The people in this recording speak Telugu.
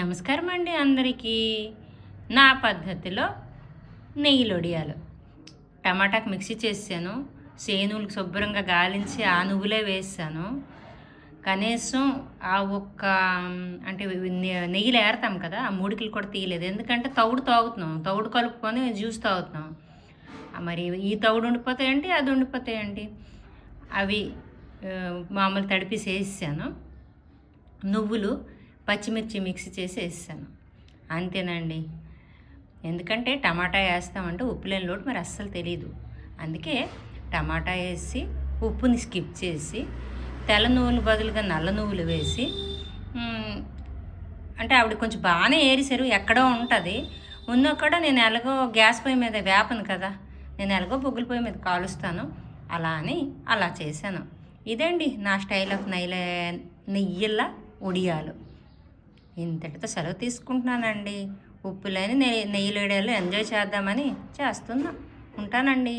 నమస్కారం అండి అందరికీ. నా పద్ధతిలో నెయ్యిలొడియాలు. టమాటాకు మిక్సీ చేసాను. సేనువులకు శుభ్రంగా గాలించి ఆ నువ్వులే వేసాను. కనీసం ఆ ఒక్క అంటే నెయ్యిలో ఏరతాం కదా, ఆ మూడికలు కూడా తీయలేదు. ఎందుకంటే తౌడు తాగుతున్నాం, తౌడు కలుపుకొని జ్యూస్ తాగుతున్నాం. మరి ఈ తౌడు ఉండిపోతాయండి, అది ఉండిపోతాయండి. అవి మామూలు తడిపేసి వేసాను. నువ్వులు పచ్చిమిర్చి మిక్సీ చేసి వేసాను. అంతేనండి. ఎందుకంటే టమాటా వేస్తామంటే ఉప్పు లేని లోటు మరి అస్సలు తెలీదు. అందుకే టమాటా వేసి ఉప్పుని స్కిప్ చేసి తెల్ల నువ్వులు బదులుగా నల్ల నువ్వులు వేసి, అంటే ఆవిడ కొంచెం బాగానే ఏరిసారు. ఎక్కడో ఉంటుంది ఉన్నక్కడ నేను ఎలాగో గ్యాస్ పొయ్యి మీద వేపను కదా, నేను ఎలాగో బొగ్గుల పొయ్యి మీద కాలుస్తాను. అలా అని అలా చేశాను. ఇదండి నా స్టైల్ ఆఫ్ నెయ్యిల ఒడియాలు. ఇంతటితో సెలవు తీసుకుంటున్నానండి. ఉప్పు లేని నెయ్యిలో ఎంజాయ్ చేద్దామని చేస్తున్నా. ఉంటానండి.